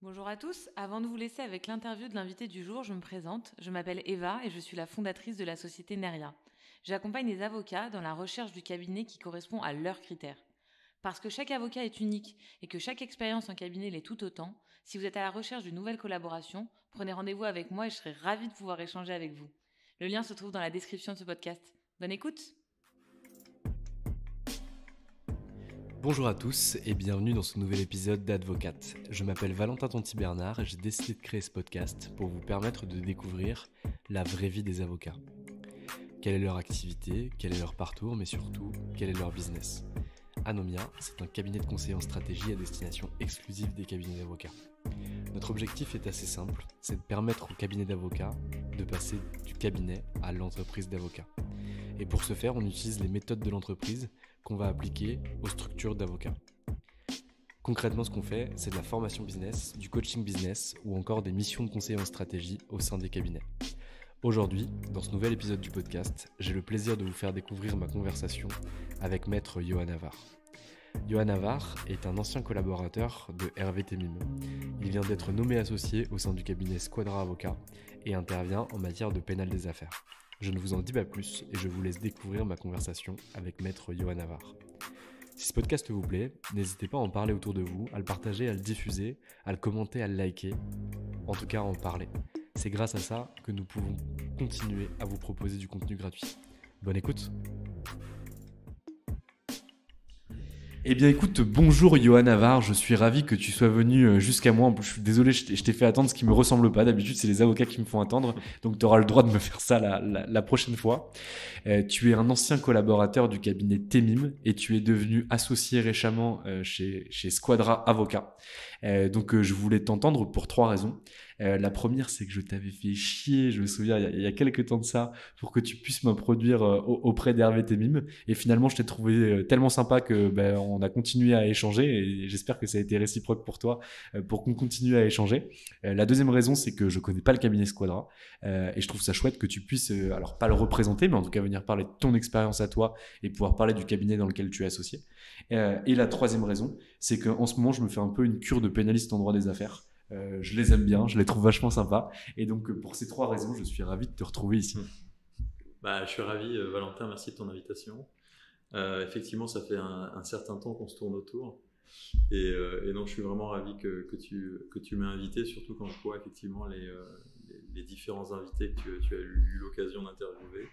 Bonjour à tous, avant de vous laisser avec l'interview de l'invité du jour, je me présente. Je m'appelle Eva et je suis la fondatrice de la société Neria. J'accompagne les avocats dans la recherche du cabinet qui correspond à leurs critères. Parce que chaque avocat est unique et que chaque expérience en cabinet l'est tout autant, si vous êtes à la recherche d'une nouvelle collaboration, prenez rendez-vous avec moi et je serai ravie de pouvoir échanger avec vous. Le lien se trouve dans la description de ce podcast. Bonne écoute! Bonjour à tous et bienvenue dans ce nouvel épisode d'Advocate. Je m'appelle Valentin Tonti-Bernard et j'ai décidé de créer ce podcast pour vous permettre de découvrir la vraie vie des avocats. Quelle est leur activité, quel est leur parcours, mais surtout, quel est leur business. Anomia, c'est un cabinet de conseil en stratégie à destination exclusive des cabinets d'avocats. Notre objectif est assez simple, c'est de permettre au cabinet d'avocats de passer du cabinet à l'entreprise d'avocats. Et pour ce faire, on utilise les méthodes de l'entreprise qu'on va appliquer aux structures d'avocats. Concrètement, ce qu'on fait, c'est de la formation business, du coaching business ou encore des missions de conseil en stratégie au sein des cabinets. Aujourd'hui, dans ce nouvel épisode du podcast, j'ai le plaisir de vous faire découvrir ma conversation avec Maître Johan Havard. Johan Havard est un ancien collaborateur de Hervé Temim. Il vient d'être nommé associé au sein du cabinet Squadra Avocat et intervient en matière de pénal des affaires. Je ne vous en dis pas plus et je vous laisse découvrir ma conversation avec Maître Johan Havard. Si ce podcast vous plaît, n'hésitez pas à en parler autour de vous, à le partager, à le diffuser, à le commenter, à le liker, en tout cas à en parler. C'est grâce à ça que nous pouvons continuer à vous proposer du contenu gratuit. Bonne écoute! Eh bien écoute, bonjour Johan Havard, je suis ravi que tu sois venu jusqu'à moi. Je suis désolé, je t'ai fait attendre, ce qui me ressemble pas. D'habitude, c'est les avocats qui me font attendre, donc tu auras le droit de me faire ça la prochaine fois. Tu es un ancien collaborateur du cabinet Temim et tu es devenu associé récemment chez Squadra Avocat. Donc je voulais t'entendre pour 3 raisons. La première, c'est que je t'avais fait chier, je me souviens, il y a quelques temps de ça, pour que tu puisses m'introduire auprès d'Hervé Temim. Et finalement, je t'ai trouvé tellement sympa que on a continué à échanger et j'espère que ça a été réciproque pour toi pour qu'on continue à échanger. La deuxième raison, c'est que je connais pas le cabinet Squadra et je trouve ça chouette que tu puisses, alors pas le représenter, mais en tout cas venir parler de ton expérience à toi et pouvoir parler du cabinet dans lequel tu es associé. Et la troisième raison, c'est qu'en ce moment, je me fais un peu une cure de pénaliste en droit des affaires. Je les aime bien, je les trouve vachement sympas. Et donc, pour ces 3 raisons, je suis ravi de te retrouver ici. Je suis ravi, Valentin, merci de ton invitation. Effectivement, ça fait un certain temps qu'on se tourne autour. Et donc, je suis vraiment ravi que tu m'aies invité, surtout quand je vois effectivement les différents invités que tu as eu l'occasion d'interviewer.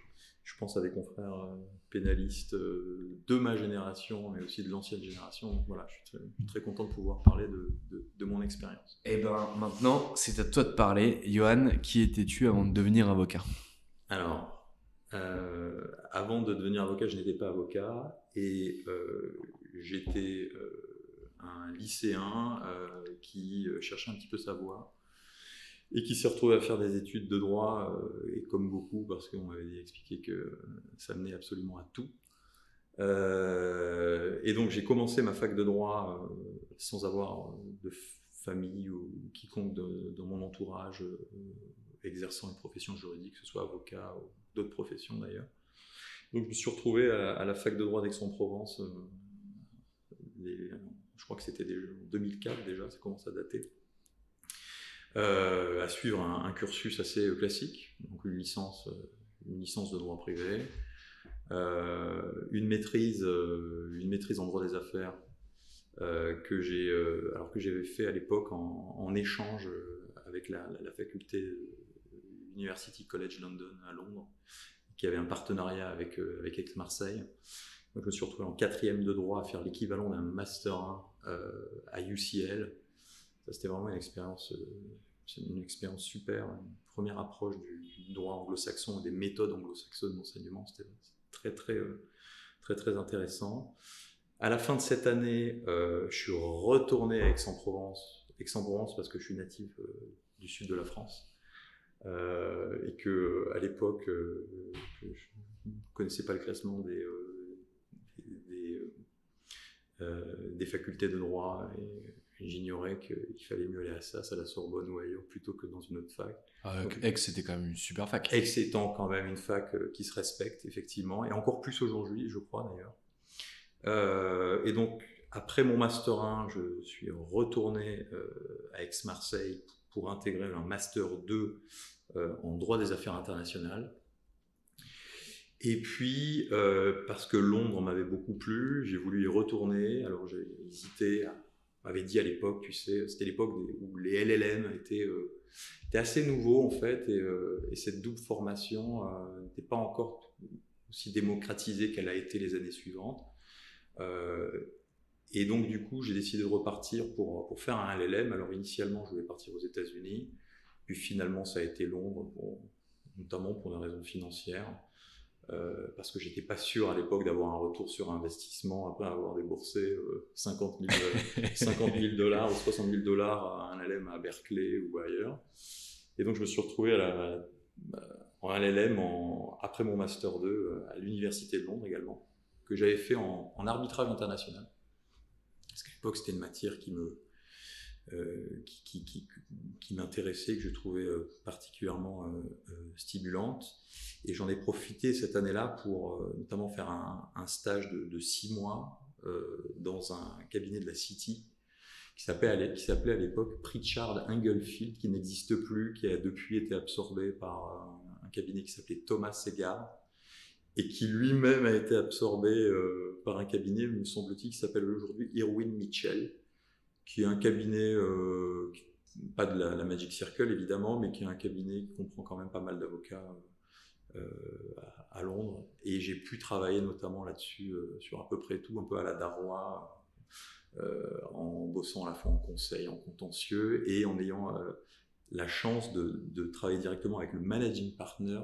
Je pense à des confrères pénalistes de ma génération, mais aussi de l'ancienne génération. Donc voilà, je suis très content de pouvoir parler de mon expérience. Et ben maintenant, c'est à toi de parler. Johan, qui étais-tu avant de devenir avocat? Alors, avant de devenir avocat, je n'étais pas avocat et j'étais un lycéen qui cherchait un petit peu sa voie et qui s'est retrouvé à faire des études de droit, et comme beaucoup, parce qu'on m'avait expliqué que ça menait absolument à tout. Et donc j'ai commencé ma fac de droit sans avoir de famille ou quiconque dans mon entourage exerçant une profession juridique, que ce soit avocat ou d'autres professions d'ailleurs. Donc je me suis retrouvé à la fac de droit d'Aix-en-Provence, je crois que c'était en 2004 déjà, ça commence à dater, à suivre un cursus assez classique, donc une licence de droit privé, une maîtrise en droit des affaires que j'avais fait à l'époque en échange avec la faculté University College London à Londres, qui avait un partenariat avec Aix-Marseille. Donc je me suis retrouvé en 4e de droit à faire l'équivalent d'un Master 1 à UCL. Ça, c'était vraiment une expérience super, une première approche du droit anglo-saxon et des méthodes anglo-saxonnes d'enseignement. C'était très intéressant. À la fin de cette année, je suis retourné à Aix-en-Provence parce que je suis natif du sud de la France. Et que à l'époque je ne connaissais pas le classement des facultés de droit et j'ignorais qu'il fallait mieux aller à SAS, à la Sorbonne ou ailleurs plutôt que dans une autre fac. Donc, Aix, c'était quand même une super fac. Aix étant quand même une fac qui se respecte effectivement, et encore plus aujourd'hui, je crois d'ailleurs. Et donc après mon Master 1, je suis retourné à Aix-Marseille pour intégrer un Master 2 en droit des affaires internationales. Et puis, parce que Londres m'avait beaucoup plu, j'ai voulu y retourner. Alors j'ai hésité, on m'avait dit à l'époque, tu sais, c'était l'époque où les LLM étaient assez nouveaux en fait, et cette double formation n'était pas encore aussi démocratisée qu'elle a été les années suivantes. Et donc du coup, j'ai décidé de repartir pour faire un LLM. Alors initialement, je voulais partir aux États-Unis, puis finalement, ça a été Londres, notamment pour des raisons financières. Parce que j'étais pas sûr à l'époque d'avoir un retour sur investissement après avoir déboursé 50 000 dollars ou 60 000 dollars à un LLM à Berkeley ou ailleurs. Et donc je me suis retrouvé en LLM après mon Master 2 à l'Université de Londres également, que j'avais fait en arbitrage international. Parce qu'à l'époque c'était une matière qui m'intéressait, que je trouvais particulièrement stimulante. Et j'en ai profité cette année-là pour notamment faire un stage de 6 mois dans un cabinet de la City qui s'appelait à l'époque Pritchard Englefield, qui n'existe plus, qui a depuis été absorbé par un cabinet qui s'appelait Thomas Segar, et qui lui-même a été absorbé par un cabinet, me semble-t-il, qui s'appelle aujourd'hui Irwin Mitchell, qui est un cabinet, pas de la Magic Circle évidemment, mais qui est un cabinet qui comprend quand même pas mal d'avocats à Londres. Et j'ai pu travailler notamment là-dessus, sur à peu près tout, un peu à la Darrois, en bossant à la fois en conseil, en contentieux, et en ayant la chance de travailler directement avec le managing partner,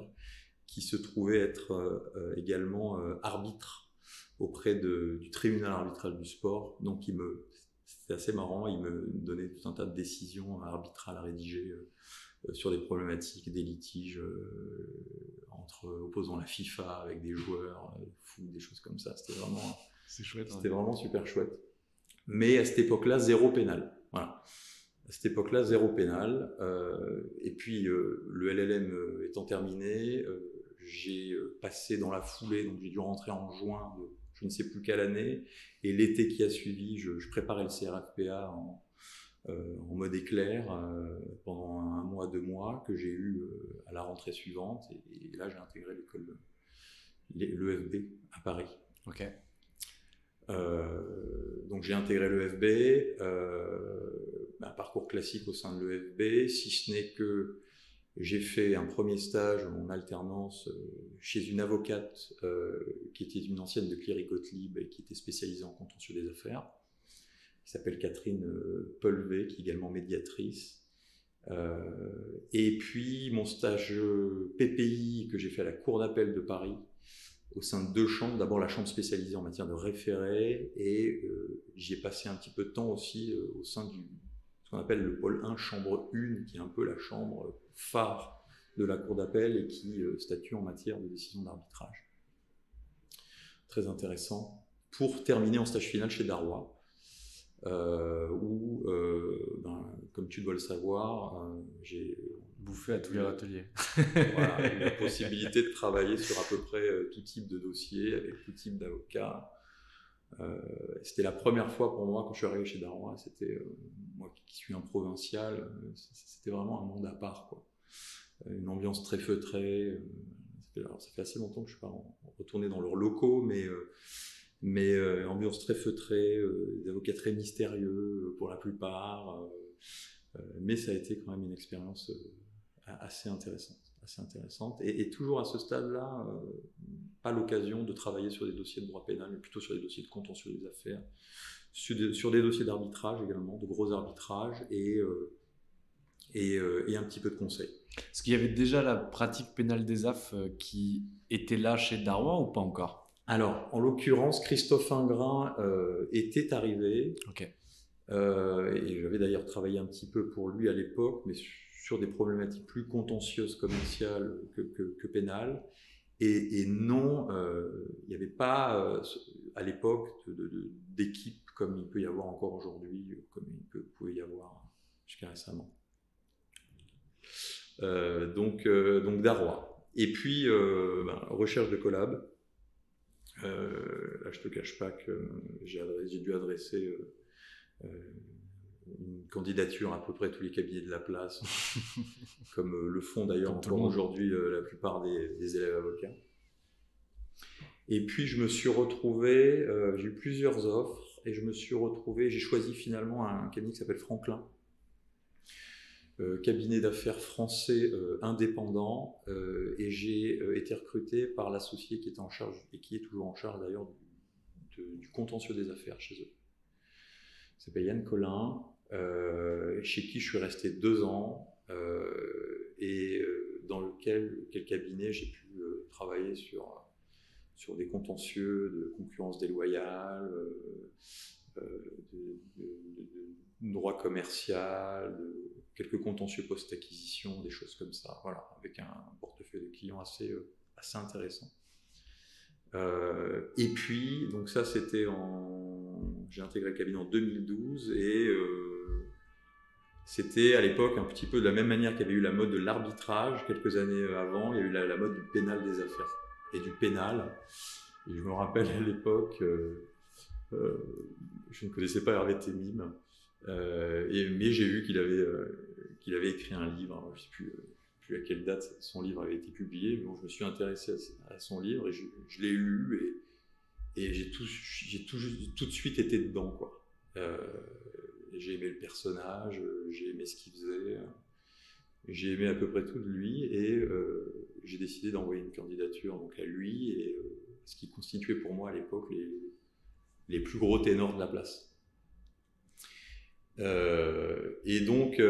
qui se trouvait être également arbitre auprès du tribunal arbitral du sport. Donc c'était assez marrant, il me donnait tout un tas de décisions arbitrales à rédiger sur des problématiques, des litiges opposant la FIFA avec des joueurs, des choses comme ça. C'était vraiment, c'est chouette, c'était vraiment super chouette. Mais à cette époque-là, zéro pénal. Voilà. À cette époque-là, zéro pénal. Et puis, le LLM étant terminé, j'ai passé dans la foulée, donc j'ai dû rentrer en juin de je ne sais plus quelle année, et l'été qui a suivi, je préparais le CRFPA en mode éclair pendant 1 mois, 2 mois, que j'ai eu à la rentrée suivante, et là j'ai intégré l'EFB à Paris. Ok. Donc j'ai intégré l'EFB, un parcours classique au sein de l'EFB, si ce n'est que j'ai fait un premier stage en alternance chez une avocate qui était une ancienne de Cléry Gottlieb et qui était spécialisée en contentieux des affaires, qui s'appelle Catherine Pelvé, qui est également médiatrice. Et puis mon stage PPI que j'ai fait à la Cour d'appel de Paris, au sein de 2 chambres, d'abord la chambre spécialisée en matière de référé, et j'y ai passé un petit peu de temps aussi au sein de ce qu'on appelle le pôle 1, chambre 1, qui est un peu la chambre phare de la Cour d'appel et qui statue en matière de décision d'arbitrage. Très intéressant. Pour terminer en stage final chez Darrois, où, comme tu dois le savoir, j'ai bouffé à tous les ateliers. Voilà, eu la possibilité de travailler sur à peu près tout type de dossier, avec tout type d'avocats. C'était la première fois pour moi quand je suis arrivé chez Darrois. C'était moi qui suis un provincial, c'était vraiment un monde à part, quoi. Une ambiance très feutrée. Alors, ça fait assez longtemps que je ne suis pas retourné dans leurs locaux, mais ambiance très feutrée, des avocats très mystérieux pour la plupart. Mais ça a été quand même une expérience assez intéressante. Et toujours à ce stade-là, pas l'occasion de travailler sur des dossiers de droit pénal, mais plutôt sur des dossiers de contentieux des affaires, sur des dossiers d'arbitrage également, de gros arbitrages, et un petit peu de conseil. Est-ce qu'il y avait déjà la pratique pénale des AF qui était là chez Darrois ou pas encore? Alors, en l'occurrence, Christophe Ingrin était arrivé. Ok. Et j'avais d'ailleurs travaillé un petit peu pour lui à l'époque, mais sur des problématiques plus contentieuses commerciales que pénales. Et non, il n'y avait pas à l'époque d'équipe comme il peut y avoir encore aujourd'hui, comme il pouvait y avoir jusqu'à récemment. Donc Darrois. Et puis, recherche de collab. Là, je ne te cache pas que j'ai dû adresser une candidature à peu près tous les cabinets de la place, comme le font d'ailleurs encore aujourd'hui la plupart des élèves avocats. Et puis je me suis retrouvé, j'ai eu plusieurs offres, et je me suis retrouvé, j'ai choisi finalement un cabinet qui s'appelle Franklin, cabinet d'affaires français indépendant, et j'ai été recruté par l'associé qui était en charge, et qui est toujours en charge d'ailleurs du contentieux des affaires chez eux. Il s'appelle Yann Collin, chez qui je suis resté 2 ans, et dans lequel cabinet j'ai pu travailler sur des contentieux de concurrence déloyale, de droit commercial, quelques contentieux post-acquisition, des choses comme ça, voilà, avec un portefeuille de clients assez intéressant. Et puis, donc ça c'était j'ai intégré le cabinet en 2012, et c'était à l'époque un petit peu de la même manière qu'il y avait eu la mode de l'arbitrage quelques années avant, il y a eu la mode du pénal des affaires et du pénal. Et je me rappelle à l'époque, je ne connaissais pas Hervé Temim, mais j'ai vu qu'il avait écrit un livre, je ne sais plus à quelle date son livre avait été publié, mais bon, je me suis intéressé à son livre et je l'ai lu, et j'ai tout de suite été dedans, quoi. J'ai aimé le personnage, j'ai aimé ce qu'il faisait, j'ai aimé à peu près tout de lui, et j'ai décidé d'envoyer une candidature donc à lui, et ce qui constituait pour moi à l'époque les plus gros ténors de la place. Et donc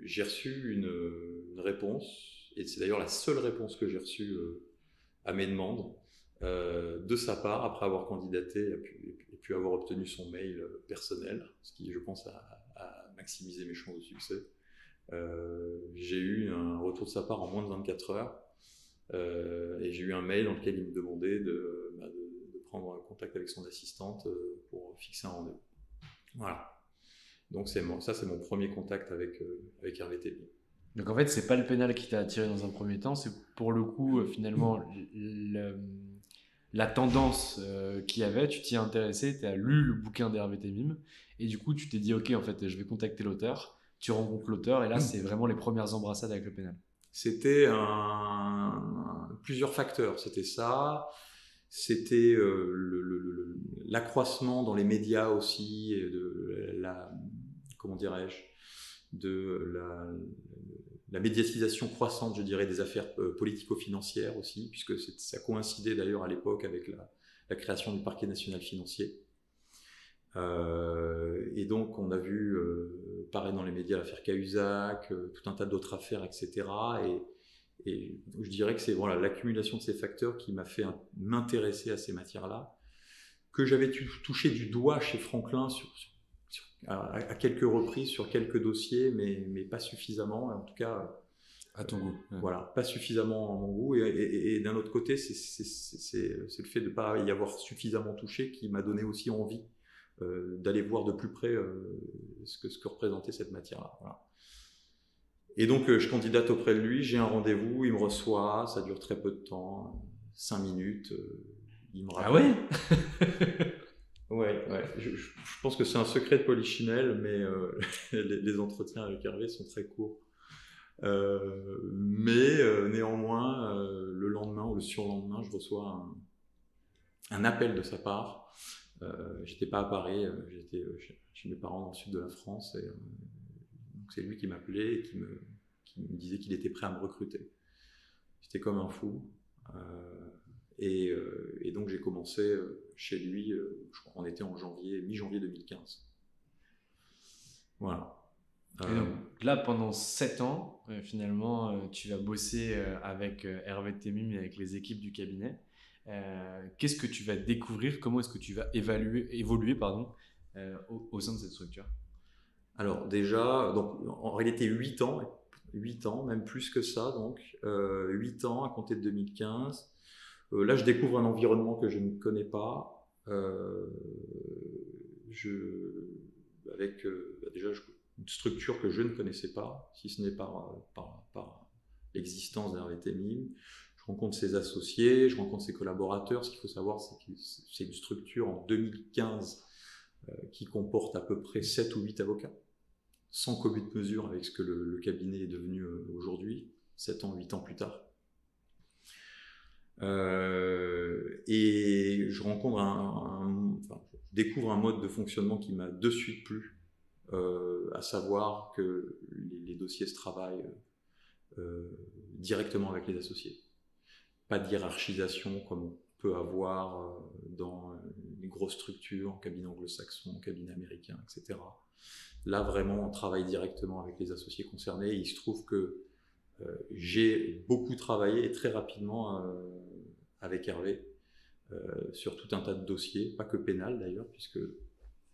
j'ai reçu une réponse, et c'est d'ailleurs la seule réponse que j'ai reçue à mes demandes de sa part, après avoir candidaté et puis avoir obtenu son mail personnel, ce qui, je pense, a maximisé mes chances de succès. J'ai eu un retour de sa part en moins de 24 heures, et j'ai eu un mail dans lequel il me demandait de prendre contact avec son assistante pour fixer un rendez-vous. Voilà. Donc ça c'est mon premier contact avec Hervé Temim. Donc en fait, c'est pas le pénal qui t'a attiré dans un premier temps, c'est pour le coup finalement la tendance qu'il y avait, tu t'y es intéressé, tu as lu le bouquin d'Hervé Temim, et du coup tu t'es dit ok, en fait je vais contacter l'auteur, tu rencontres l'auteur, et là c'est vraiment les premières embrassades avec le pénal. C'était plusieurs facteurs, c'était ça, c'était l'accroissement dans les médias aussi, de la médiatisation croissante, je dirais, des affaires politico-financières aussi, puisque ça coïncidait d'ailleurs à l'époque avec la création du parquet national financier. Et donc on a vu pareil dans les médias l'affaire Cahuzac, tout un tas d'autres affaires, etc. Et je dirais que c'est l'accumulation de ces facteurs qui m'a fait m'intéresser à ces matières-là, que j'avais touché du doigt chez Franklin à quelques reprises sur quelques dossiers, mais pas suffisamment, en tout cas à ton goût. Voilà, pas suffisamment à mon goût, et d'un autre côté c'est le fait de ne pas y avoir suffisamment touché qui m'a donné aussi envie d'aller voir de plus près ce que représentait cette matière-là. Voilà. Et donc je candidate auprès de lui, j'ai un rendez-vous, il me reçoit, ça dure très peu de temps, 5 minutes, il me rappelle. Ah ouais. Ouais. Je pense que c'est un secret de Polichinelle, mais les entretiens avec Hervé sont très courts. Mais néanmoins, le lendemain ou le surlendemain, je reçois un appel de sa part. J'étais pas à Paris, j'étais chez mes parents dans le sud de la France, et donc c'est lui qui m'appelait et qui me disait qu'il était prêt à me recruter. J'étais comme un fou. Et donc j'ai commencé chez lui, je crois qu'on était en mi-janvier 2015. Voilà. Et donc, là, pendant 7 ans, finalement, tu vas bosser avec Hervé Temim et avec les équipes du cabinet. Qu'est-ce que tu vas découvrir? Comment est-ce que tu vas évoluer au sein de cette structure? Alors déjà, donc, en réalité 8 ans, même plus que ça, donc 8 ans à compter de 2015. Là, je découvre un environnement que je ne connais pas, avec déjà une structure que je ne connaissais pas, si ce n'est par l'existence d'Hervé Temim. Je rencontre ses associés, je rencontre ses collaborateurs. Ce qu'il faut savoir, c'est que c'est une structure en 2015 qui comporte à peu près 7 ou 8 avocats, sans commune mesure avec ce que le cabinet est devenu aujourd'hui, 7 ans, 8 ans plus tard. Et je rencontre je découvre un mode de fonctionnement qui m'a de suite plu, à savoir que les dossiers se travaillent directement avec les associés. Pas de hiérarchisation comme on peut avoir dans les grosses structures, cabinet anglo-saxon, cabinet américain, etc. Là, vraiment, on travaille directement avec les associés concernés. Et il se trouve que j'ai beaucoup travaillé et très rapidement avec Hervé sur tout un tas de dossiers, pas que pénal d'ailleurs, puisque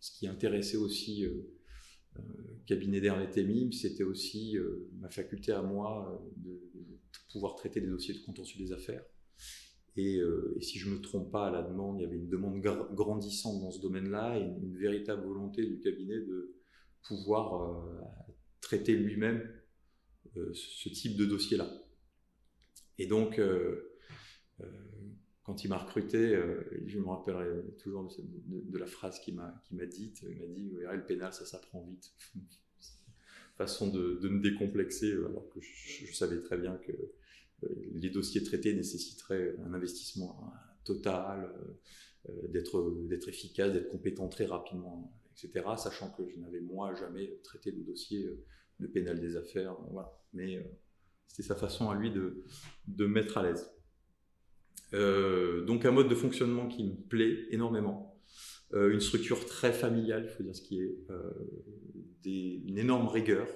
ce qui intéressait aussi cabinet d'Hervé Temim, c'était aussi ma faculté à moi de pouvoir traiter des dossiers de contentieux des affaires. Et si je ne me trompe pas, à la demande, il y avait une demande grandissante dans ce domaine-là et une véritable volonté du cabinet de pouvoir traiter lui-même ce type de dossier-là. Et donc, quand il m'a recruté, je me rappellerai toujours de la phrase qu'il m'a dite. Il m'a dit « le pénal, ça s'apprend vite ». Façon de me décomplexer, alors que je savais très bien que les dossiers traités nécessiteraient un investissement total, d'être efficace, d'être compétent très rapidement, etc. Sachant que je n'avais moi jamais traité de dossier de pénal des affaires, voilà. Mais c'était sa façon à lui de me mettre à l'aise. Donc un mode de fonctionnement qui me plaît énormément, une structure très familiale, il faut dire ce qui est, une énorme rigueur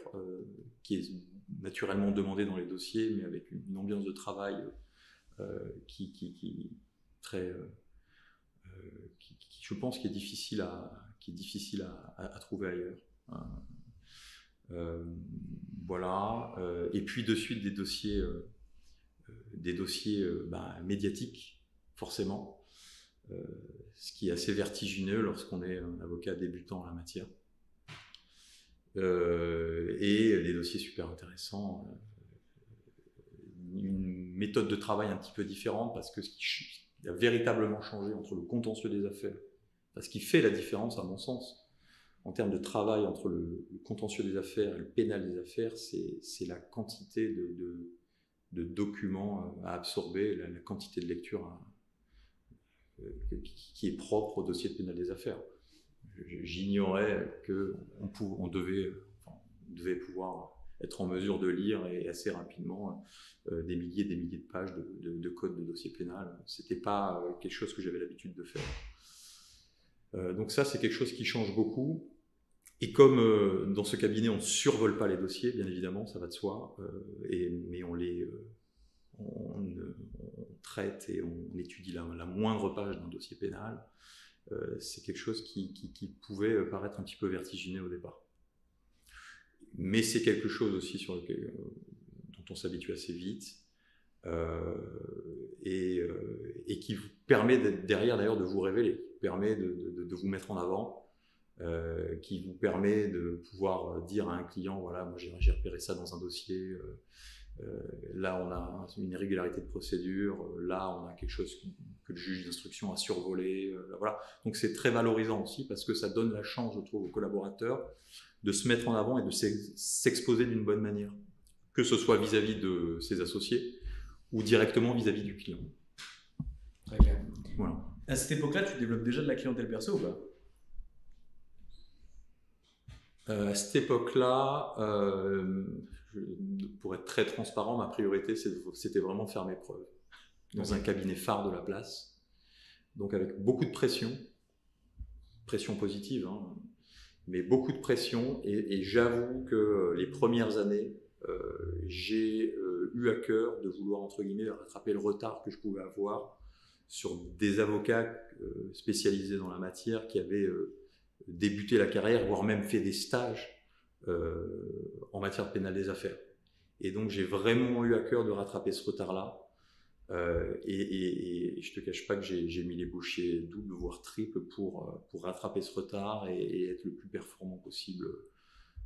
qui est naturellement demandée dans les dossiers, mais avec une ambiance de travail qui je pense, qui est difficile à trouver ailleurs. Voilà. Et puis de suite des dossiers médiatiques, forcément, ce qui est assez vertigineux lorsqu'on est un avocat débutant en la matière. Et des dossiers super intéressants, une méthode de travail un petit peu différente, parce que ce qui a véritablement changé entre le contentieux des affaires, ce qui fait la différence à mon sens en termes de travail entre le contentieux des affaires et le pénal des affaires, c'est la quantité de documents à absorber, la quantité de lecture qui est propre au dossier de pénal des affaires. J'ignorais qu'on devait pouvoir être en mesure de lire et assez rapidement des milliers de pages de code de dossier pénal. C'était pas quelque chose que j'avais l'habitude de faire. Donc ça, c'est quelque chose qui change beaucoup. Et comme dans ce cabinet, on ne survole pas les dossiers, bien évidemment, ça va de soi, mais on traite et on étudie la moindre page d'un dossier pénal. C'est quelque chose qui pouvait paraître un petit peu vertigineux au départ. Mais c'est quelque chose aussi dont on s'habitue assez vite et qui vous permet derrière d'ailleurs de vous révéler, qui permet de vous mettre en avant, qui vous permet de pouvoir dire à un client, voilà, moi j'ai repéré ça dans un dossier, là on a une irrégularité de procédure, là on a quelque chose que le juge d'instruction a survolé, voilà. Donc c'est très valorisant aussi parce que ça donne la chance, je trouve, aux collaborateurs de se mettre en avant et de s'exposer d'une bonne manière, que ce soit vis-à-vis de ses associés ou directement vis-à-vis du client. Très bien. Voilà. À cette époque-là, tu développes déjà de la clientèle perso ou pas ? À cette époque-là, pour être très transparent, ma priorité, c'était vraiment faire mes preuves dans un cabinet phare de la place, donc avec beaucoup de pression positive, hein, mais beaucoup de pression, et j'avoue que les premières années, j'ai eu à cœur de vouloir, entre guillemets, rattraper le retard que je pouvais avoir sur des avocats spécialisés dans la matière qui avaient débuté la carrière, voire même fait des stages en matière pénale des affaires. Et donc j'ai vraiment eu à cœur de rattraper ce retard-là. Et je te cache pas que j'ai mis les bouchées doubles, voire triples pour rattraper ce retard et être le plus performant possible,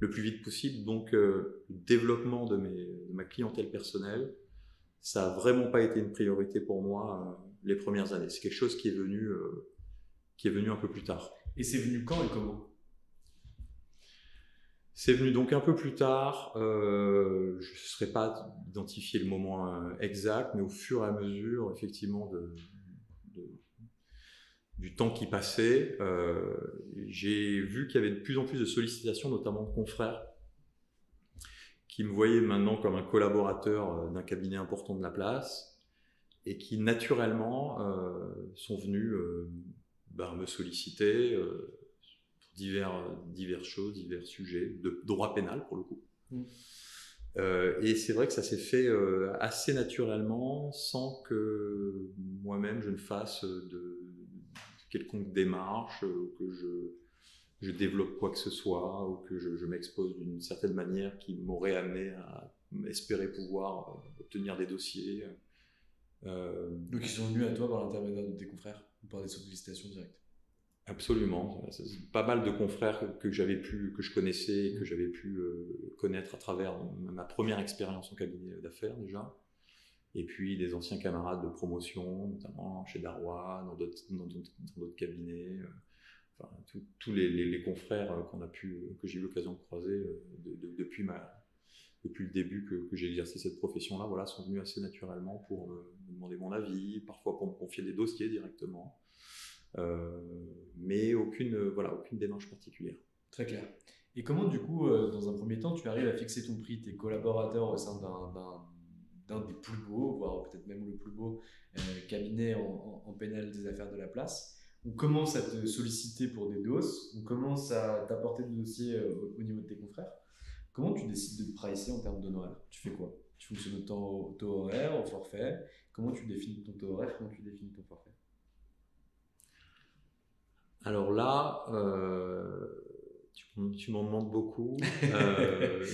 le plus vite possible. Donc le développement de ma clientèle personnelle, ça a vraiment pas été une priorité pour moi les premières années. C'est quelque chose qui est venu un peu plus tard. Et c'est venu quand et comment? C'est venu donc un peu plus tard. Je ne saurais pas identifier le moment exact, mais au fur et à mesure, effectivement, du temps qui passait, j'ai vu qu'il y avait de plus en plus de sollicitations, notamment de confrères, qui me voyaient maintenant comme un collaborateur d'un cabinet important de la place et qui naturellement sont venus me solliciter pour diverses choses, divers sujets, de droit pénal pour le coup. Et c'est vrai que ça s'est fait assez naturellement sans que moi-même je ne fasse de quelconque démarche, que je développe quoi que ce soit, ou que je m'expose d'une certaine manière qui m'aurait amené à espérer pouvoir obtenir des dossiers. Donc ils sont venus à toi par l'intermédiaire de tes confrères ou par des sollicitations directes? Absolument. C'est pas mal de confrères que je connaissais et que j'avais pu connaître à travers ma première expérience en cabinet d'affaires déjà. Et puis des anciens camarades de promotion, notamment chez Darrois, dans d'autres cabinets. Enfin, tous les confrères que j'ai eu l'occasion de croiser depuis le début que j'ai exercé cette profession-là, voilà, sont venus assez naturellement pour me demander mon avis, parfois pour me confier des dossiers directement. Mais aucune démarche particulière. Très clair. Et comment du coup, dans un premier temps, tu arrives à fixer ton prix, tes collaborateurs au sein d'un des plus beaux, voire peut-être même le plus beau cabinet en pénal des affaires de la place? On commence à te solliciter pour des doses, on commence à t'apporter des dossiers au niveau de tes confrères. Comment tu décides de te pricer en termes d'honoraires? Tu fais quoi? Tu fonctionnes au taux horaire, au forfait? Comment tu définis ton taux horaire? Comment tu définis ton forfait? Alors là, tu m'en demandes beaucoup.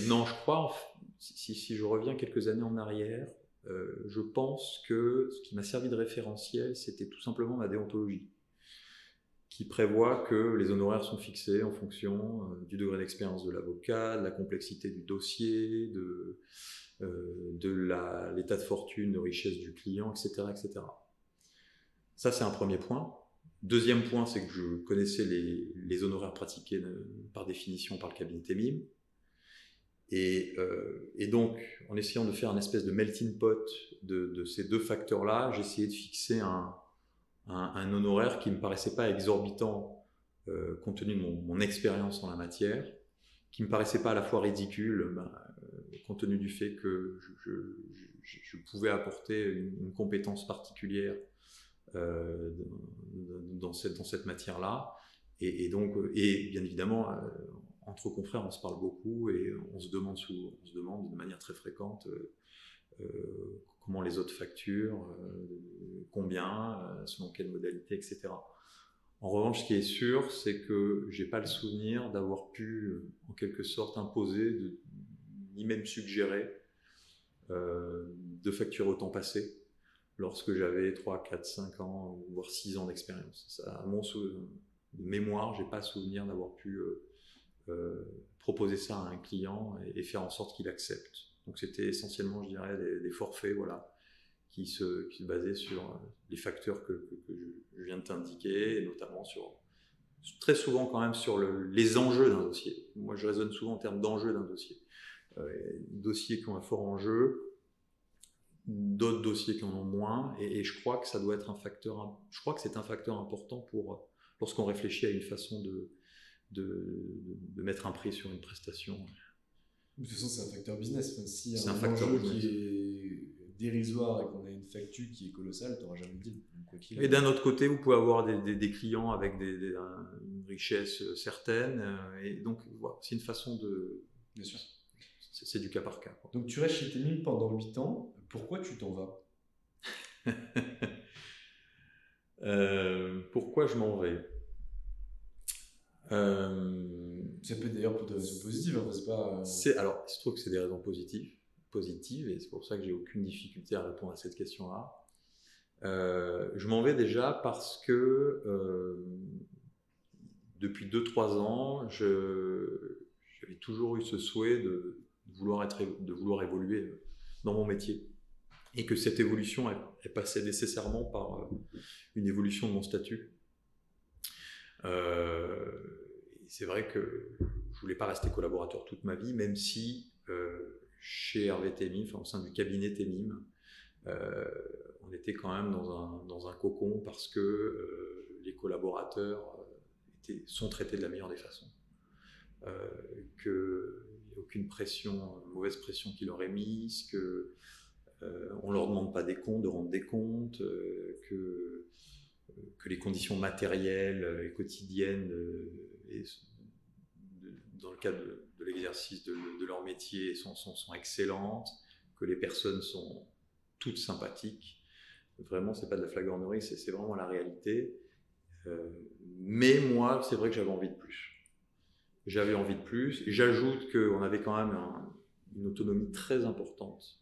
Non, je crois, si je reviens quelques années en arrière, je pense que ce qui m'a servi de référentiel, c'était tout simplement ma déontologie, qui prévoit que les honoraires sont fixés en fonction du degré d'expérience de l'avocat, de la complexité du dossier, de l'état de fortune, de richesse du client, etc., etc. Ça, c'est un premier point. Deuxième point, c'est que je connaissais les honoraires pratiqués par définition par le cabinet Temim. Et donc, en essayant de faire une espèce de melting pot de ces deux facteurs-là, j'ai essayé de fixer un honoraire qui ne me paraissait pas exorbitant compte tenu de mon expérience en la matière, qui ne me paraissait pas à la fois ridicule, compte tenu du fait que je pouvais apporter une compétence particulière dans cette matière-là. Et donc, bien évidemment, entre confrères, on se parle beaucoup et on se demande de manière très fréquente comment les autres facturent, combien, selon quelle modalité, etc. En revanche, ce qui est sûr, c'est que je n'ai pas le souvenir d'avoir pu, en quelque sorte, imposer, ni même suggérer de facturer au temps passé lorsque j'avais 3, 4, 5 ans, voire 6 ans d'expérience. À mon mémoire, je n'ai pas souvenir d'avoir pu proposer ça à un client et faire en sorte qu'il accepte. Donc c'était essentiellement, je dirais, des forfaits, voilà, qui se basaient sur les facteurs que je viens de t'indiquer, et notamment très souvent quand même sur les enjeux d'un dossier. Moi, je raisonne souvent en termes d'enjeux d'un dossier. Dossiers qui ont un fort enjeu, d'autres dossiers qui en ont moins, et je crois que ça doit être c'est un facteur important lorsqu'on réfléchit à une façon de mettre un prix sur une prestation. De toute façon, c'est un facteur business. Enfin, si c'est un facteur enjeu business qui est dérisoire et qu'on a une facture qui est colossale, tu n'auras jamais de deal. Et d'un autre côté, vous pouvez avoir des clients avec une richesse certaine, et donc voilà, c'est une façon de... Bien sûr. C'est du cas par cas, quoi. Donc tu restes chez Temim pendant 8 ans. Pourquoi tu t'en vas? Pourquoi je m'en vais? Ça peut être d'ailleurs pour des raisons positives. Hein, c'est pas, Alors, il se trouve que c'est des raisons positives, et c'est pour ça que j'ai aucune difficulté à répondre à cette question-là. Je m'en vais déjà parce que depuis 2-3 ans, j'avais toujours eu ce souhait de vouloir évoluer dans mon métier, et que cette évolution est passée nécessairement par une évolution de mon statut. C'est vrai que je voulais pas rester collaborateur toute ma vie, même si chez Hervé Temim, enfin, au sein du cabinet Temim, on était quand même dans un cocon parce que les collaborateurs sont traités de la meilleure des façons. Qu'il n'y a aucune pression, mauvaise pression qui leur est mise, que on leur demande pas de rendre des comptes, que les conditions matérielles et quotidiennes dans le cadre de l'exercice de leur métier sont excellentes, que les personnes sont toutes sympathiques. Vraiment, c'est pas de la flagornerie, c'est vraiment la réalité. Mais moi, c'est vrai que j'avais envie de plus. J'avais envie de plus. Et j'ajoute qu'on avait quand même une autonomie très importante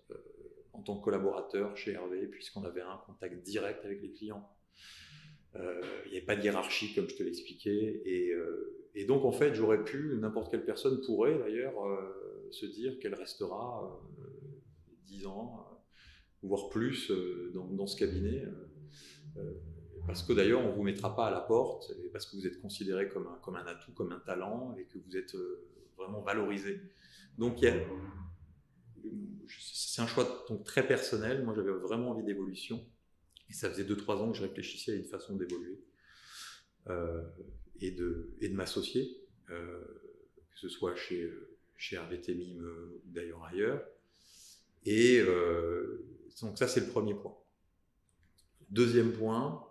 en tant que collaborateur chez Hervé, puisqu'on avait un contact direct avec les clients. Il n'y avait pas de hiérarchie, comme je te l'expliquais. Et donc, en fait, j'aurais pu, n'importe quelle personne pourrait d'ailleurs se dire qu'elle restera 10 ans, voire plus, dans ce cabinet. Parce que d'ailleurs, on ne vous mettra pas à la porte, et parce que vous êtes considéré comme un atout, comme un talent, et que vous êtes vraiment valorisé. Donc, c'est un choix donc, très personnel. Moi, j'avais vraiment envie d'évolution. Et ça faisait 2-3 ans que je réfléchissais à une façon d'évoluer et de m'associer, que ce soit chez Hervé Temim ou d'ailleurs ailleurs. Et donc ça, c'est le premier point. Deuxième point,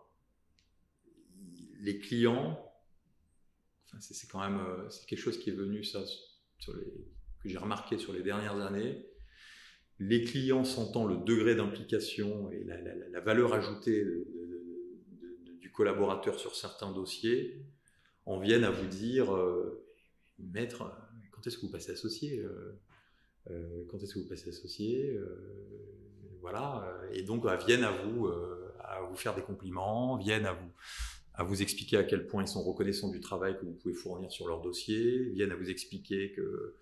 les clients, enfin, c'est quand même c'est quelque chose qui est venu ça, que j'ai remarqué sur les dernières années. Les clients sentant le degré d'implication et la valeur ajoutée du collaborateur sur certains dossiers, en viennent à vous dire maître, quand est-ce que vous passez associé quand est-ce que vous passez associé voilà, et donc viennent à vous faire des compliments, viennent à vous expliquer à quel point ils sont reconnaissants du travail que vous pouvez fournir sur leur dossier, viennent à vous expliquer que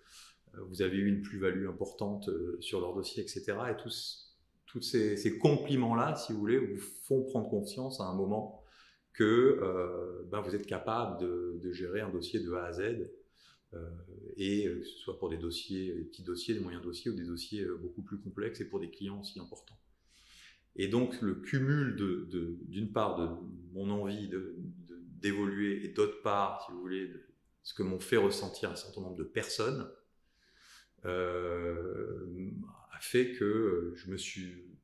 vous avez eu une plus-value importante sur leur dossier, etc. Et tous ces compliments-là, si vous voulez, vous font prendre conscience à un moment que vous êtes capable de gérer un dossier de A à Z, et que ce soit pour des petits dossiers, des moyens dossiers ou des dossiers beaucoup plus complexes et pour des clients aussi importants. Et donc le cumul d'une part de mon envie d'évoluer et d'autre part, si vous voulez, de ce que m'ont fait ressentir un certain nombre de personnes, a fait que je me suis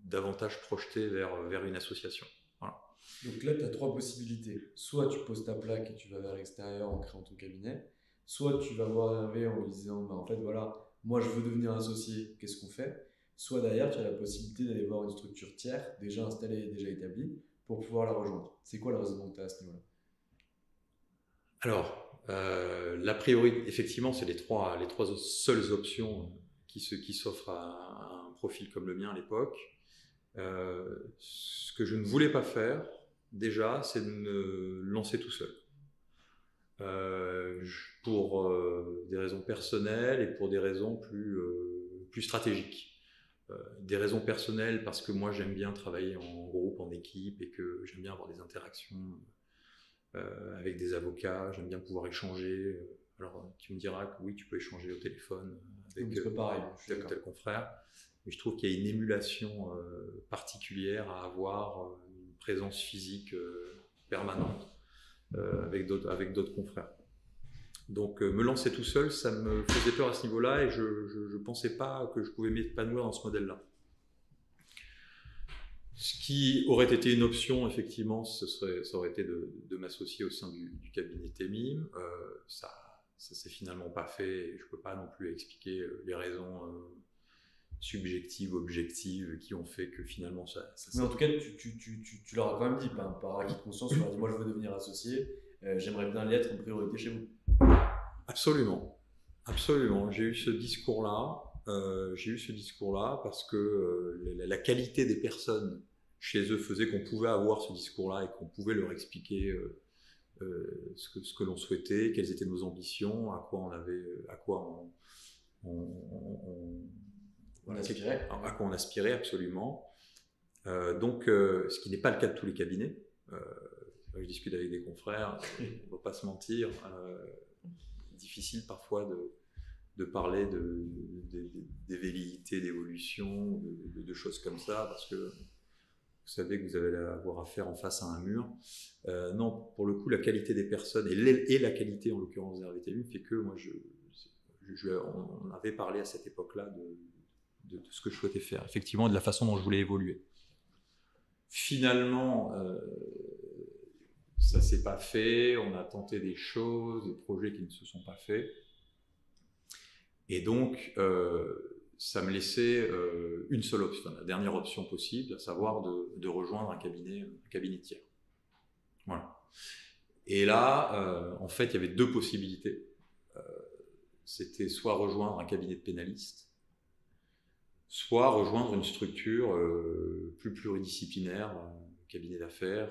davantage projeté vers une association. Voilà. Donc là, tu as 3 possibilités. Soit tu poses ta plaque et tu vas vers l'extérieur en créant ton cabinet, soit tu vas voir Hervé en lui disant en fait voilà, moi je veux devenir associé, qu'est-ce qu'on fait? Soit derrière, tu as la possibilité d'aller voir une structure tiers déjà installée et déjà établie pour pouvoir la rejoindre. C'est quoi le raisonnement que tu as à ce niveau-là? Alors, la priorité, effectivement, c'est les trois seules options qui s'offrent à un profil comme le mien à l'époque. Ce que je ne voulais pas faire, déjà, c'est de me lancer tout seul. Pour des raisons personnelles et pour des raisons plus stratégiques. Des raisons personnelles parce que moi j'aime bien travailler en groupe, en équipe, et que j'aime bien avoir des interactions avec des avocats, j'aime bien pouvoir échanger. Alors tu me diras que oui, tu peux échanger au téléphone avec tel confrère, mais je trouve qu'il y a une émulation particulière à avoir une présence physique permanente avec d'autres confrères. Donc me lancer tout seul, ça me faisait peur à ce niveau-là, et je ne pensais pas que je pouvais m'épanouir dans ce modèle-là. Ce qui aurait été une option, effectivement, ça aurait été de m'associer au sein du cabinet Temim. Ça s'est finalement pas fait, et je ne peux pas non plus expliquer les raisons subjectives, objectives, qui ont fait que finalement ça mais en tout cas, tu leur as quand même dit, par acquis de conscience, tu leur as dit moi je veux devenir associé, j'aimerais bien l'être en priorité chez vous. Absolument, absolument. J'ai eu ce discours-là parce que la qualité des personnes chez eux faisait qu'on pouvait avoir ce discours-là et qu'on pouvait leur expliquer ce que l'on souhaitait, quelles étaient nos ambitions, à quoi on aspirait absolument. Donc, ce qui n'est pas le cas de tous les cabinets. je discute avec des confrères, on ne va pas se mentir, difficile parfois de parler des velléités d'évolution, de choses comme ça, parce que vous savez que vous allez avoir affaire en face à un mur. Non, pour le coup, la qualité des personnes et la qualité en l'occurrence des RVTM fait que moi, on avait parlé à cette époque-là de ce que je souhaitais faire, effectivement, et de la façon dont je voulais évoluer. Finalement, ça ne s'est pas fait, on a tenté des choses, des projets qui ne se sont pas faits. Et donc, ça me laissait une seule option, la dernière option possible, à savoir de rejoindre un cabinet tiers. Voilà. Et là, en fait, il y avait deux possibilités. C'était soit rejoindre un cabinet de pénalistes, soit rejoindre une structure plus pluridisciplinaire, un cabinet d'affaires,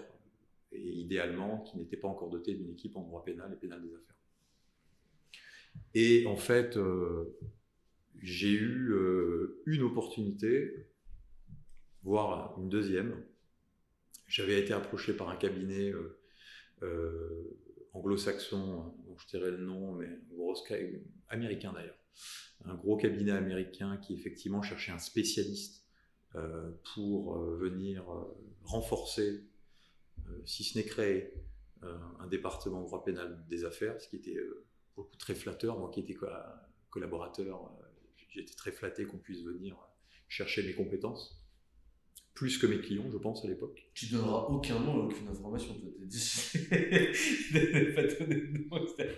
et idéalement qui n'était pas encore doté d'une équipe en droit pénal et pénal des affaires. Et en fait, j'ai eu une opportunité, voire une deuxième. J'avais été approché par un cabinet anglo-saxon, dont je tairai le nom, mais américain d'ailleurs. Un gros cabinet américain qui effectivement cherchait un spécialiste pour venir renforcer, si ce n'est créer, un département de droit pénal des affaires, ce qui était pour le coup très flatteur. Moi qui étais collaborateur, j'étais très flatté qu'on puisse venir chercher mes compétences, plus que mes clients, je pense, à l'époque. Tu ne donneras aucun nom et aucune information, toi, t'es dit. De pas donner de nom, etc.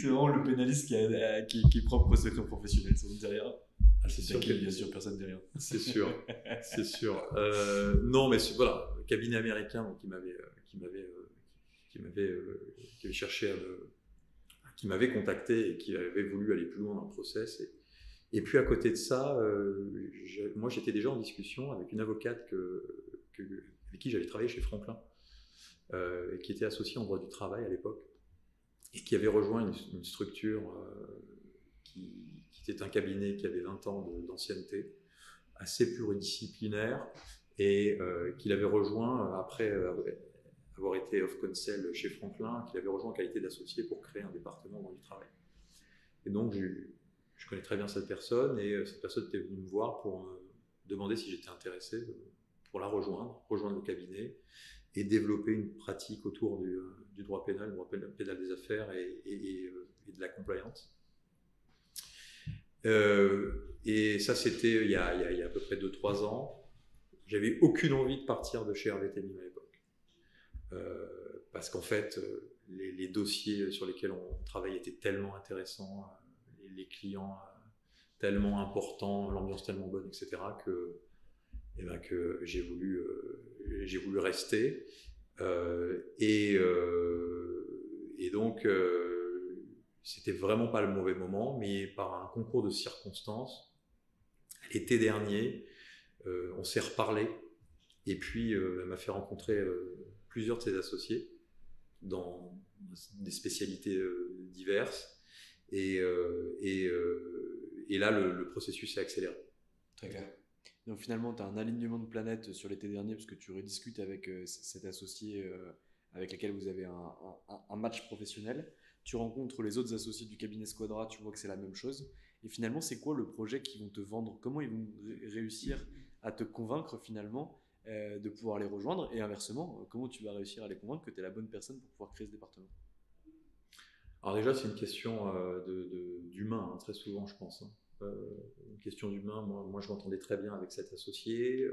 C'est vraiment le pénaliste qui est propre au secret professionnel, ça ne dit rien. Ah, c'est sûr, bien sûr, personne ne dit rien. C'est sûr, c'est sûr. Non, mais voilà, le cabinet américain qui m'avait contacté et qui avait voulu aller plus loin dans le process. Et puis à côté de ça, moi j'étais déjà en discussion avec une avocate avec qui j'avais travaillé chez Franklin, et qui était associée en droit du travail à l'époque, et qui avait rejoint une structure qui était un cabinet qui avait 20 ans d'ancienneté, assez pluridisciplinaire, et qu'il avait rejoint après avoir été off counsel chez Franklin, qu'il avait rejoint en qualité d'associé pour créer un département droit du travail. Et donc je connais très bien cette personne, et cette personne était venue me voir pour me demander si j'étais intéressé pour la rejoindre le cabinet, et développer une pratique autour du droit pénal, pénal des affaires et de la compliance. Et ça, c'était il y a à peu près 2-3 ans. J'avais aucune envie de partir de chez RVTM à l'époque. Parce qu'en fait, les dossiers sur lesquels on travaille étaient tellement intéressants, les clients tellement importants, l'ambiance tellement bonne, etc., que j'ai voulu rester. Et donc, c'était vraiment pas le mauvais moment, mais par un concours de circonstances, l'été dernier, on s'est reparlé, et puis elle m'a fait rencontrer plusieurs de ses associés dans des spécialités diverses, et là le processus s'est accéléré. Très clair. Donc finalement, tu as un alignement de planètes sur l'été dernier, parce que tu rediscutes avec cet associé avec lequel vous avez un match professionnel. Tu rencontres les autres associés du cabinet Squadra, tu vois que c'est la même chose. Et finalement, c'est quoi le projet qu'ils vont te vendre? Comment ils vont réussir à te convaincre finalement de pouvoir les rejoindre? Et inversement, comment tu vas réussir à les convaincre que tu es la bonne personne pour pouvoir créer ce département? Alors déjà, c'est une question d'humain, hein, très souvent, je pense. Une question d'humain. Moi, je m'entendais très bien avec cette associée.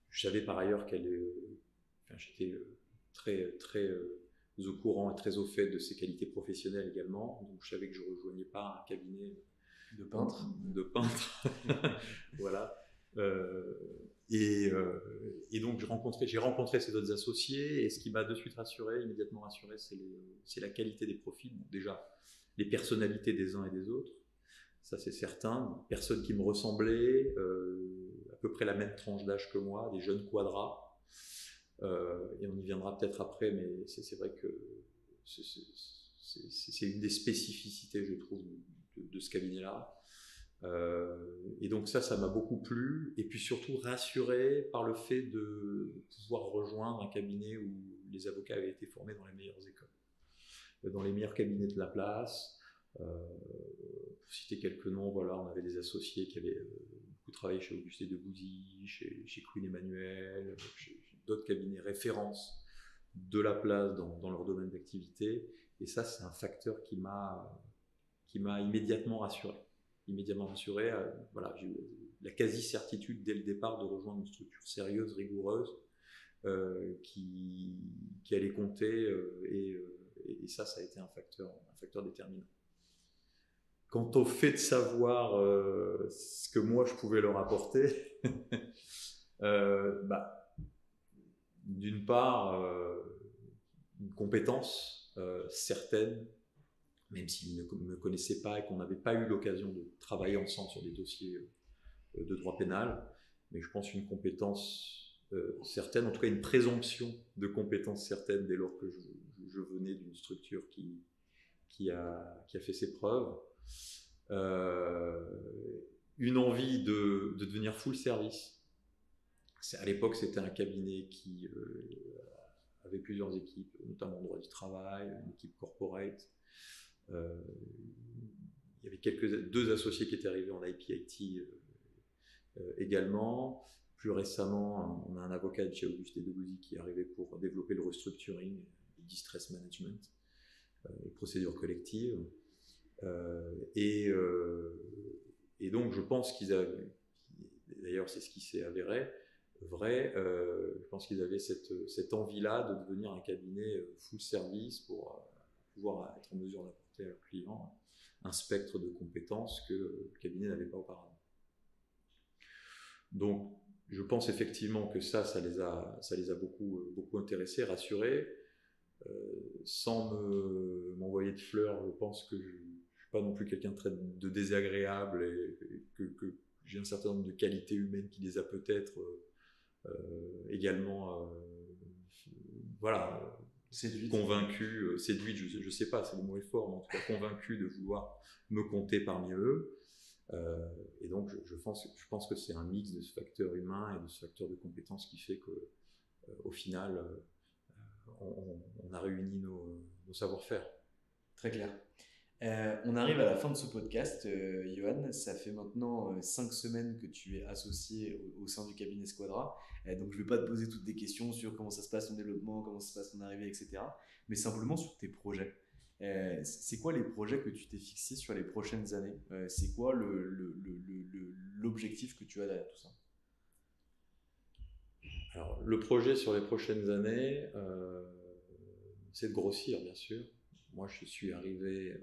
Je savais par ailleurs j'étais très, très au courant et très au fait de ses qualités professionnelles également. Donc, je savais que je ne rejoignais pas un cabinet de peintre. Voilà. Et donc, j'ai rencontré ces autres associés, et ce qui m'a de suite immédiatement rassuré, c'est la qualité des profils. Bon, déjà, les personnalités des uns et des autres. Ça, c'est certain. Personnes qui me ressemblaient, à peu près la même tranche d'âge que moi, des jeunes quadras. Et on y viendra peut-être après, mais c'est vrai que c'est une des spécificités, je trouve, de ce cabinet-là. Et donc ça m'a beaucoup plu, et puis surtout rassuré par le fait de pouvoir rejoindre un cabinet où les avocats avaient été formés dans les meilleures écoles, dans les meilleurs cabinets de la place. Pour citer quelques noms, voilà, on avait des associés qui avaient beaucoup travaillé chez Auguste et Debussy, chez Queen Emmanuel, chez d'autres cabinets références de la place dans leur domaine d'activité. Et ça, c'est un facteur qui m'a immédiatement rassuré. Voilà, j'ai eu la quasi-certitude dès le départ de rejoindre une structure sérieuse, rigoureuse, qui allait compter, et ça a été un facteur déterminant. Quant au fait de savoir ce que moi je pouvais leur apporter, d'une part, une compétence certaine, même s'ils ne me connaissaient pas et qu'on n'avait pas eu l'occasion de travailler ensemble sur des dossiers de droit pénal, mais je pense une compétence certaine, en tout cas une présomption de compétence certaine dès lors que je venais d'une structure qui a fait ses preuves. Une envie de devenir full service. À l'époque, c'était un cabinet qui avait plusieurs équipes, notamment en droit du travail, une équipe corporate. Il y avait deux associés qui étaient arrivés en IP-IT également. Plus récemment, on a un avocat de chez Auguste et Debussy qui est arrivé pour développer le restructuring, le distress management, les procédures collectives. Et donc je pense qu'ils avaient, d'ailleurs c'est ce qui s'est avéré vrai, je pense qu'ils avaient cette envie-là de devenir un cabinet full service pour pouvoir être en mesure d'apporter à leurs clients un spectre de compétences que le cabinet n'avait pas auparavant. Donc je pense effectivement que ça les a beaucoup intéressés, rassurés, sans m'envoyer de fleurs. Je pense que je suis pas non plus quelqu'un de désagréable, et que j'ai un certain nombre de qualités humaines qui les a peut-être également voilà, convaincus, séduites, je sais pas, c'est le mot est fort, mais en tout cas convaincus de vouloir me compter parmi eux. Et donc je pense que c'est un mix de ce facteur humain et de ce facteur de compétence qui fait que au final on a réuni nos savoir-faire. Très clair. On arrive à la fin de ce podcast, Johan. Ça fait maintenant 5 semaines que tu es associé au sein du cabinet Squadra. Donc je ne vais pas te poser toutes des questions sur comment ça se passe ton développement, comment ça se passe ton arrivée, etc. Mais simplement sur tes projets. C'est quoi les projets que tu t'es fixés sur les prochaines années? C'est quoi l'objectif que tu as derrière tout ça? Alors, le projet sur les prochaines années, c'est de grossir, bien sûr. Moi, je suis arrivé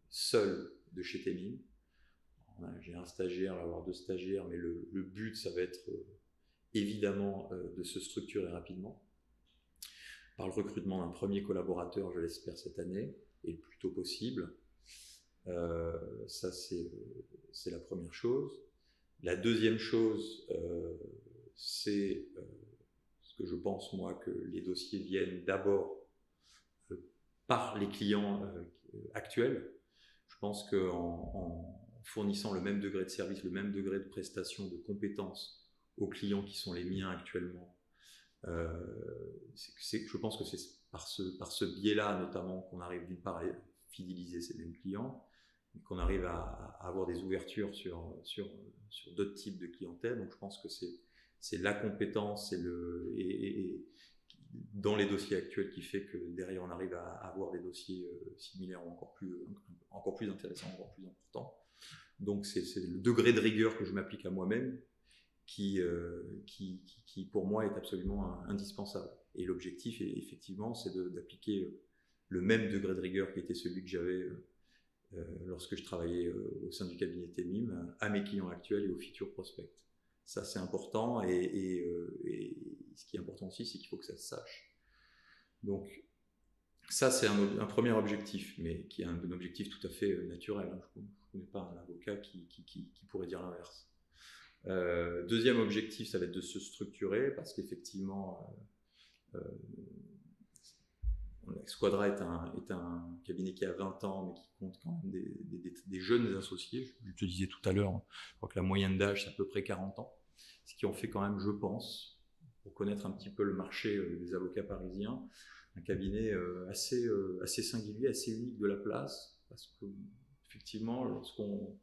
seul de chez Temim. J'ai un stagiaire, avoir 2 stagiaires, mais le but, ça va être évidemment de se structurer rapidement par le recrutement d'un premier collaborateur, je l'espère, cette année, et le plus tôt possible. Ça, c'est la première chose. La deuxième chose, c'est ce que je pense, moi, que les dossiers viennent d'abord par les clients actuels. Je pense qu'en fournissant le même degré de service, le même degré de prestation, de compétences aux clients qui sont les miens actuellement, je pense que c'est par ce biais-là, notamment, qu'on arrive d'une part à fidéliser ces mêmes clients, et qu'on arrive à avoir des ouvertures sur d'autres types de clientèle. Donc je pense que c'est la compétence et dans les dossiers actuels qui fait que derrière on arrive à avoir des dossiers similaires ou encore plus intéressants, encore plus importants. Donc c'est le degré de rigueur que je m'applique à moi-même qui pour moi est absolument indispensable. Et l'objectif, effectivement, c'est d'appliquer le même degré de rigueur qui était celui que j'avais lorsque je travaillais au sein du cabinet Temim à mes clients actuels et aux futurs prospects. Ça, c'est important, et ce qui est important aussi, c'est qu'il faut que ça se sache. Donc, ça, c'est un premier objectif, mais qui est un objectif tout à fait naturel. Je ne connais pas un avocat qui pourrait dire l'inverse. Deuxième objectif, ça va être de se structurer, parce qu'effectivement, Squadra est un cabinet qui a 20 ans, mais qui compte quand même des jeunes associés. Je te disais tout à l'heure, je crois que la moyenne d'âge, c'est à peu près 40 ans. Ce qui en fait quand même, je pense, pour connaître un petit peu le marché des avocats parisiens, un cabinet assez singulier, assez unique de la place, parce que effectivement, lorsqu'on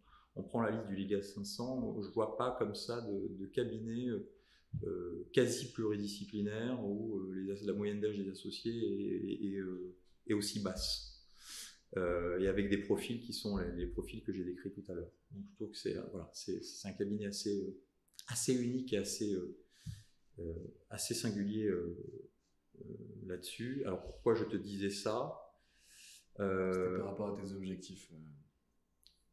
prend la liste du Liga 500, je vois pas comme ça de cabinet quasi pluridisciplinaire où la moyenne d'âge des associés est aussi basse. Et avec des profils qui sont les profils que j'ai décrits tout à l'heure. Donc je trouve que c'est un cabinet assez unique et assez singulier là-dessus. Alors pourquoi je te disais ça? C'était par rapport à tes objectifs.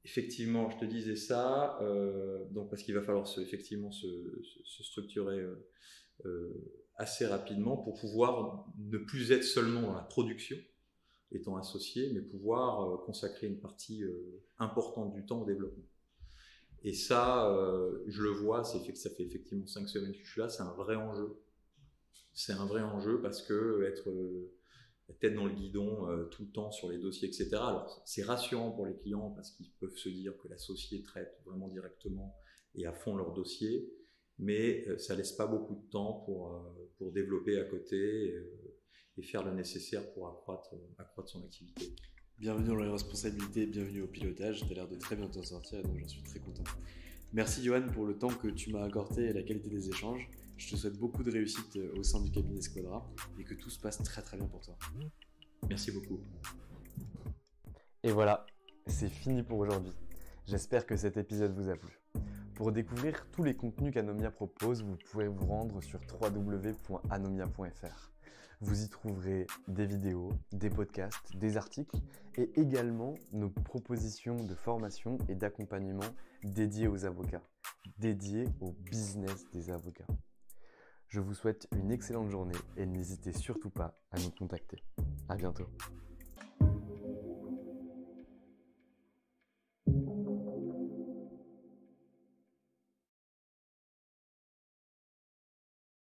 Effectivement, je te disais ça, donc parce qu'il va falloir effectivement se structurer assez rapidement pour pouvoir ne plus être seulement dans la production, étant associé, mais pouvoir consacrer une partie importante du temps au développement. Et ça, je le vois, ça fait effectivement 5 semaines que je suis là, c'est un vrai enjeu. C'est un vrai enjeu parce que être la tête dans le guidon tout le temps sur les dossiers, etc. Alors, c'est rassurant pour les clients parce qu'ils peuvent se dire que l'associé traite vraiment directement et à fond leur dossier, mais ça laisse pas beaucoup de temps pour développer à côté et faire le nécessaire pour accroître son activité. Bienvenue dans les responsabilités, bienvenue au pilotage. Tu as l'air de très bien t'en sortir et donc j'en suis très content. Merci Johan pour le temps que tu m'as accordé et la qualité des échanges. Je te souhaite beaucoup de réussite au sein du cabinet Squadra et que tout se passe très très bien pour toi. Merci beaucoup. Et voilà, c'est fini pour aujourd'hui. J'espère que cet épisode vous a plu. Pour découvrir tous les contenus qu'Anomia propose, vous pouvez vous rendre sur www.anomia.fr. Vous y trouverez des vidéos, des podcasts, des articles et également nos propositions de formation et d'accompagnement dédiées aux avocats, dédiées au business des avocats. Je vous souhaite une excellente journée et n'hésitez surtout pas à nous contacter. À bientôt.